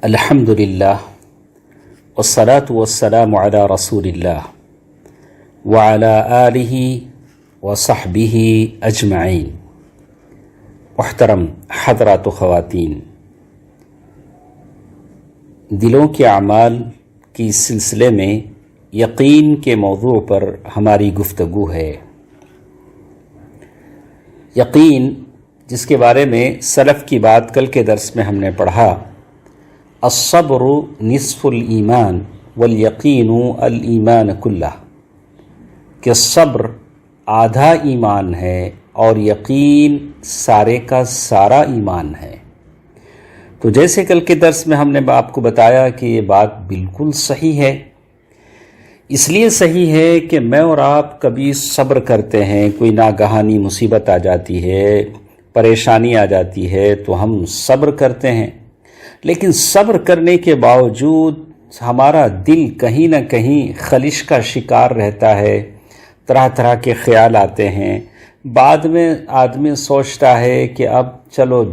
الحمد للہ والصلاة والسلام علی رسول اللہ وعلی آلہ وصحبہ اجمعین۔ محترم حضرات و خواتین، دلوں کے اعمال کی سلسلے میں یقین کے موضوع پر ہماری گفتگو ہے۔ یقین، جس کے بارے میں سلف کی بات کل کے درس میں ہم نے پڑھا، الصبر نصف الایمان والیقین الایمان کلہ، کہ صبر آدھا ایمان ہے اور یقین سارے کا سارا ایمان ہے۔ تو جیسے کل کے درس میں ہم نے آپ کو بتایا کہ یہ بات بالکل صحیح ہے۔ اس لیے صحیح ہے کہ میں اور آپ کبھی صبر کرتے ہیں، کوئی ناگہانی مصیبت آ جاتی ہے، پریشانی آ جاتی ہے تو ہم صبر کرتے ہیں، لیکن صبر کرنے کے باوجود ہمارا دل کہیں نہ کہیں خلش کا شکار رہتا ہے، طرح طرح کے خیال آتے ہیں۔ بعد میں آدمی سوچتا ہے کہ اب چلو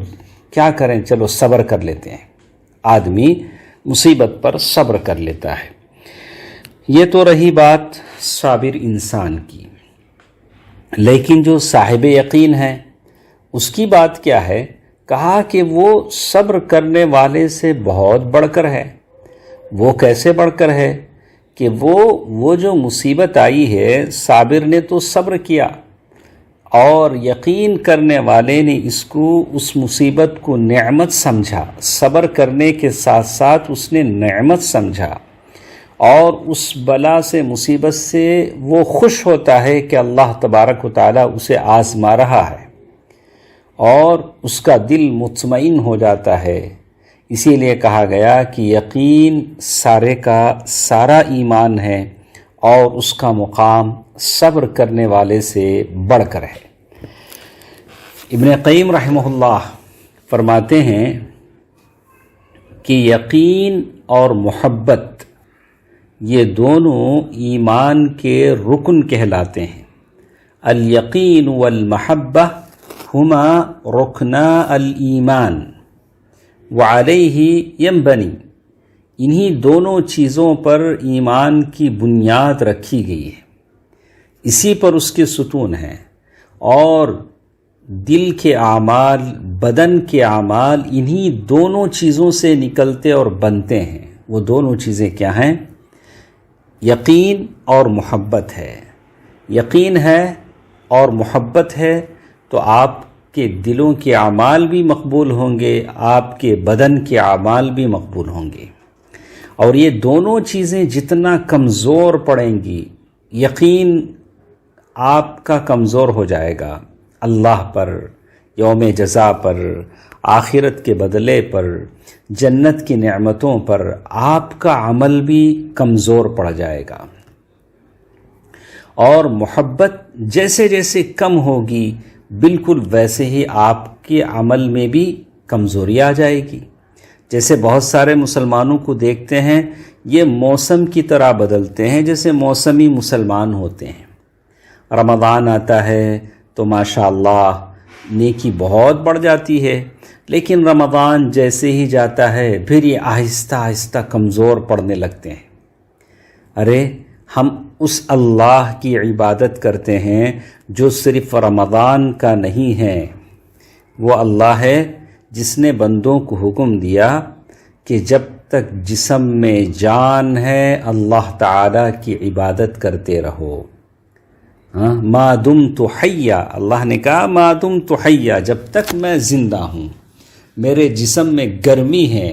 کیا کریں، چلو صبر کر لیتے ہیں۔ آدمی مصیبت پر صبر کر لیتا ہے۔ یہ تو رہی بات صابر انسان کی، لیکن جو صاحب یقین ہے اس کی بات کیا ہے؟ کہا کہ وہ صبر کرنے والے سے بہت بڑھ کر ہے۔ وہ کیسے بڑھ کر ہے؟ کہ وہ جو مصیبت آئی ہے، صابر نے تو صبر کیا اور یقین کرنے والے نے اس مصیبت کو نعمت سمجھا، صبر کرنے کے ساتھ ساتھ اس نے نعمت سمجھا، اور اس بلا سے، مصیبت سے وہ خوش ہوتا ہے کہ اللہ تبارک و تعالیٰ اسے آزما رہا ہے، اور اس کا دل مطمئن ہو جاتا ہے۔ اسی لیے کہا گیا کہ یقین سارے کا سارا ایمان ہے اور اس کا مقام صبر کرنے والے سے بڑھ کر ہے۔ ابن قیم رحمہ اللہ فرماتے ہیں کہ یقین اور محبت یہ دونوں ایمان کے رکن کہلاتے ہیں۔ الیقین والمحبہ ہما رکنا الایمان وعلیہ ینبنی، انہی دونوں چیزوں پر ایمان کی بنیاد رکھی گئی ہے، اسی پر اس کے ستون ہیں، اور دل کے اعمال، بدن کے اعمال انہی دونوں چیزوں سے نکلتے اور بنتے ہیں۔ وہ دونوں چیزیں کیا ہیں؟ یقین اور محبت ہے۔ یقین ہے اور محبت ہے تو آپ کے دلوں کے اعمال بھی مقبول ہوں گے، آپ کے بدن کے اعمال بھی مقبول ہوں گے۔ اور یہ دونوں چیزیں جتنا کمزور پڑیں گی، یقین آپ کا کمزور ہو جائے گا اللہ پر، یوم جزا پر، آخرت کے بدلے پر، جنت کی نعمتوں پر، آپ کا عمل بھی کمزور پڑ جائے گا۔ اور محبت جیسے جیسے کم ہوگی، بالکل ویسے ہی آپ کے عمل میں بھی کمزوری آ جائے گی۔ جیسے بہت سارے مسلمانوں کو دیکھتے ہیں، یہ موسم کی طرح بدلتے ہیں، جیسے موسمی مسلمان ہوتے ہیں۔ رمضان آتا ہے تو ماشاءاللہ نیکی بہت بڑھ جاتی ہے، لیکن رمضان جیسے ہی جاتا ہے پھر یہ آہستہ آہستہ کمزور پڑنے لگتے ہیں۔ ارے ہم اس اللہ کی عبادت کرتے ہیں جو صرف رمضان کا نہیں ہے۔ وہ اللہ ہے جس نے بندوں کو حکم دیا کہ جب تک جسم میں جان ہے اللہ تعالیٰ کی عبادت کرتے رہو۔ ما دمت حیا، اللہ نے کہا ما دمت حیا، جب تک میں زندہ ہوں، میرے جسم میں گرمی ہے،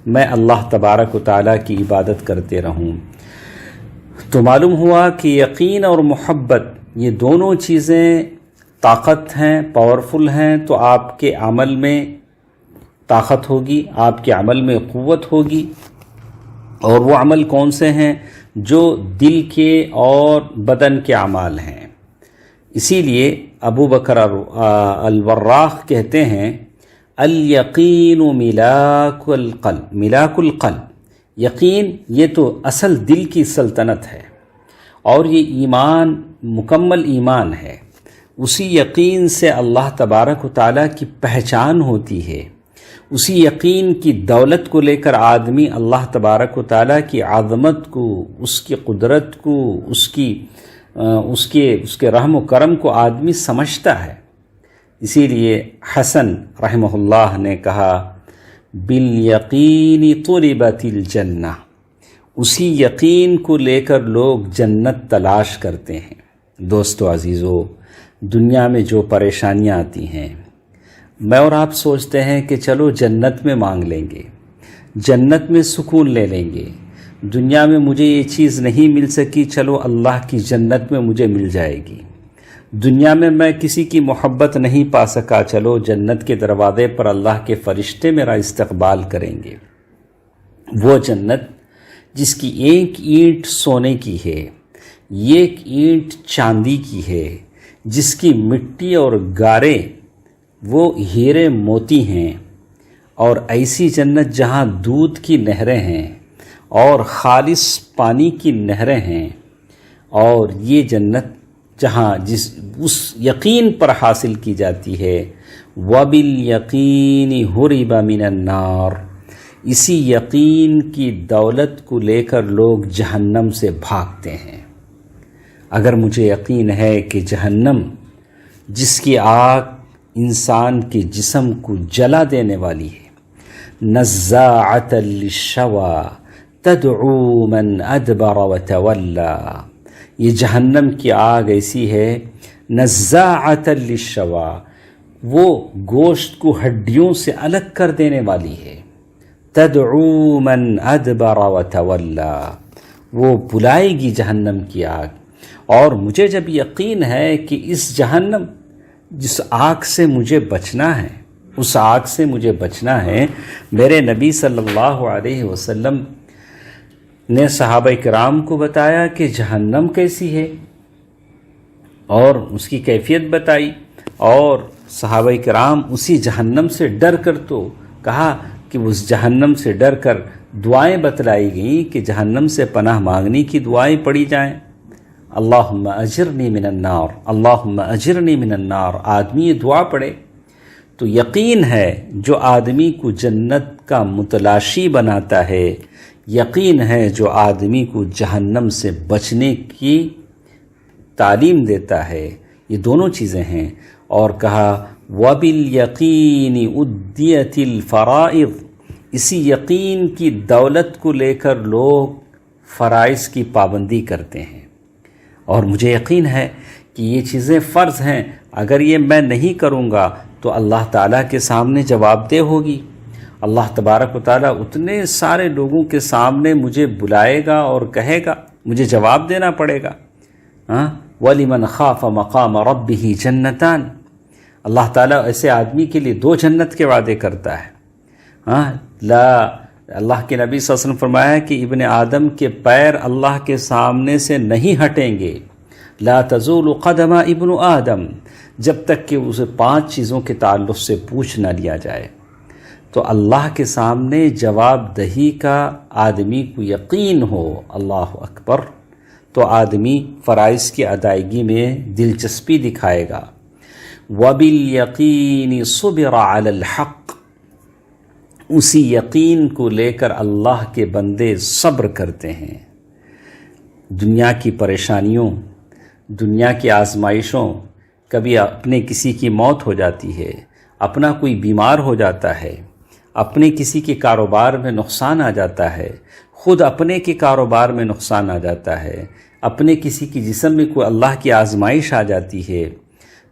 میں اللہ تبارک و تعالیٰ کی عبادت کرتے رہوں۔ تو معلوم ہوا کہ یقین اور محبت یہ دونوں چیزیں طاقت ہیں، پاورفل ہیں، تو آپ کے عمل میں طاقت ہوگی، آپ کے عمل میں قوت ہوگی۔ اور وہ عمل کون سے ہیں؟ جو دل کے اور بدن کے اعمال ہیں۔ اسی لیے ابو بکر الوراق کہتے ہیں الیقین ملاک القلب، ملاک القلب، یقین یہ تو اصل دل کی سلطنت ہے، اور یہ ایمان مکمل ایمان ہے۔ اسی یقین سے اللہ تبارک و تعالیٰ کی پہچان ہوتی ہے، اسی یقین کی دولت کو لے کر آدمی اللہ تبارک و تعالیٰ کی عظمت کو، اس کی قدرت کو، اس کے رحم و کرم کو آدمی سمجھتا ہے۔ اسی لیے حسن رحمہ اللہ نے کہا بالیقین طلبت الجنہ، اسی یقین کو لے کر لوگ جنت تلاش کرتے ہیں۔ دوستو عزیزو، دنیا میں جو پریشانیاں آتی ہیں، میں اور آپ سوچتے ہیں کہ چلو جنت میں مانگ لیں گے، جنت میں سکون لے لیں گے، دنیا میں مجھے یہ چیز نہیں مل سکی، چلو اللہ کی جنت میں مجھے مل جائے گی، دنیا میں میں کسی کی محبت نہیں پا سکا، چلو جنت کے دروازے پر اللہ کے فرشتے میرا استقبال کریں گے۔ وہ جنت جس کی ایک اینٹ سونے کی ہے، ایک اینٹ چاندی کی ہے، جس کی مٹی اور گارے وہ ہیرے موتی ہیں، اور ایسی جنت جہاں دودھ کی نہریں ہیں اور خالص پانی کی نہریں ہیں، اور یہ جنت جہاں اس یقین پر حاصل کی جاتی ہے، وَبِالْيَقِينِ هُرِبَ مِنَ النَّارِ، اسی یقین کی دولت کو لے کر لوگ جہنم سے بھاگتے ہیں۔ اگر مجھے یقین ہے کہ جہنم جس کی آگ انسان کے جسم کو جلا دینے والی ہے، نزاعۃ للشویٰ تدعو من ادبر وتولی، یہ جہنم کی آگ ایسی ہے، نزاعۃ للشویٰ، وہ گوشت کو ہڈیوں سے الگ کر دینے والی ہے، تدعو من ادبر وتولی، وہ بلائے گی جہنم کی آگ۔ اور مجھے جب یقین ہے کہ اس جہنم جس آگ سے مجھے بچنا ہے، اس آگ سے مجھے بچنا ہے، میرے نبی صلی اللہ علیہ وسلم نے صحابہ کرام کو بتایا کہ جہنم کیسی ہے اور اس کی کیفیت بتائی، اور صحابہ کرام اسی جہنم سے ڈر کر، تو کہا کہ اس جہنم سے ڈر کر دعائیں بتلائی گئیں کہ جہنم سے پناہ مانگنے کی دعائیں پڑھی جائیں، اللہم اجرنی من النار، اللہم اجرنی من النار۔ آدمی یہ دعا پڑھے تو یقین ہے جو آدمی کو جنت کا متلاشی بناتا ہے، یقین ہے جو آدمی کو جہنم سے بچنے کی تعلیم دیتا ہے، یہ دونوں چیزیں ہیں۔ اور کہا وَبِالْيَقِينِ أُدِّيَتِ الْفَرَائِض، اسی یقین کی دولت کو لے کر لوگ فرائض کی پابندی کرتے ہیں، اور مجھے یقین ہے کہ یہ چیزیں فرض ہیں، اگر یہ میں نہیں کروں گا تو اللہ تعالیٰ کے سامنے جواب دہ ہوگی، اللہ تبارک و تعالیٰ اتنے سارے لوگوں کے سامنے مجھے بلائے گا اور کہے گا، مجھے جواب دینا پڑے گا۔ وَلِمَنْ خَافَ مَقَامَ رَبِّهِ جَنَّتَانِ، اللہ تعالیٰ ایسے آدمی کے لیے 2 جنت کے وعدے کرتا ہے۔ اللہ کے نبی صلی اللہ علیہ وسلم فرمایا کہ ابن آدم کے پیر اللہ کے سامنے سے نہیں ہٹیں گے، لا تزول قدم ابن آدم، جب تک کہ اسے 5 چیزوں کے تعلق سے پوچھ نہ لیا جائے۔ تو اللہ کے سامنے جواب دہی کا آدمی کو یقین ہو، اللہ اکبر، تو آدمی فرائض کی ادائیگی میں دلچسپی دکھائے گا۔ وَبِالْيَقِينِ صُبِرَ عَلَى الْحَقِّ، اسی یقین کو لے کر اللہ کے بندے صبر کرتے ہیں۔ دنیا کی پریشانیوں، دنیا کی آزمائشوں، کبھی اپنے کسی کی موت ہو جاتی ہے، اپنا کوئی بیمار ہو جاتا ہے، اپنے کسی کے کاروبار میں نقصان آ جاتا ہے، خود اپنے کے کاروبار میں نقصان آ جاتا ہے، اپنے کسی کی جسم میں کوئی اللہ کی آزمائش آ جاتی ہے،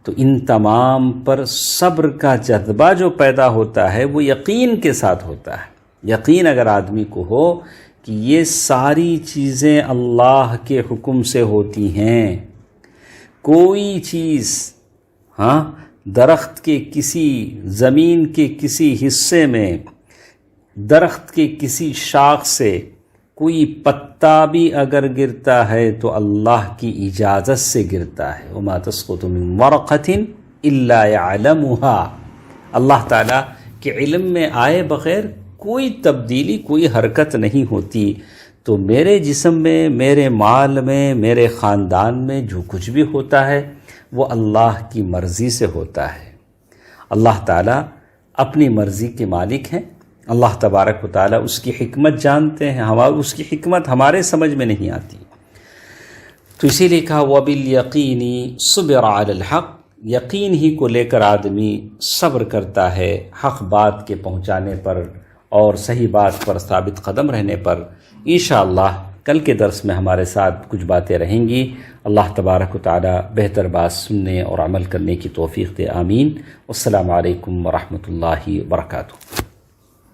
تو ان تمام پر صبر کا جذبہ جو پیدا ہوتا ہے وہ یقین کے ساتھ ہوتا ہے۔ یقین اگر آدمی کو ہو کہ یہ ساری چیزیں اللہ کے حکم سے ہوتی ہیں، کوئی چیز درخت کے کسی، زمین کے کسی حصے میں، درخت کے کسی شاخ سے کوئی پتا بھی اگر گرتا ہے تو اللہ کی اجازت سے گرتا ہے۔ وَمَا تَسْقُطُ مِن وَرَقَةٍ إِلَّا يَعْلَمُهَا، اللہ تعالیٰ کے علم میں آئے بغیر کوئی تبدیلی، کوئی حرکت نہیں ہوتی۔ تو میرے جسم میں، میرے مال میں، میرے خاندان میں جو کچھ بھی ہوتا ہے وہ اللہ کی مرضی سے ہوتا ہے۔ اللہ تعالیٰ اپنی مرضی کے مالک ہیں۔ اللہ تبارک و تعالیٰ اس کی حکمت جانتے ہیں، اس کی حکمت ہمارے سمجھ میں نہیں آتی۔ تو اسی لیے کہا وَبِالْيَقِينِ صُبِرَ عَلَى الْحَقِّ، یقین ہی کو لے کر آدمی صبر کرتا ہے حق بات کے پہنچانے پر اور صحیح بات پر ثابت قدم رہنے پر۔ انشاءاللہ کل کے درس میں ہمارے ساتھ کچھ باتیں رہیں گی۔ اللہ تبارک و تعالی بہتر بات سننے اور عمل کرنے کی توفیق دے، آمین۔ والسلام علیکم ورحمۃ اللہ وبرکاتہ۔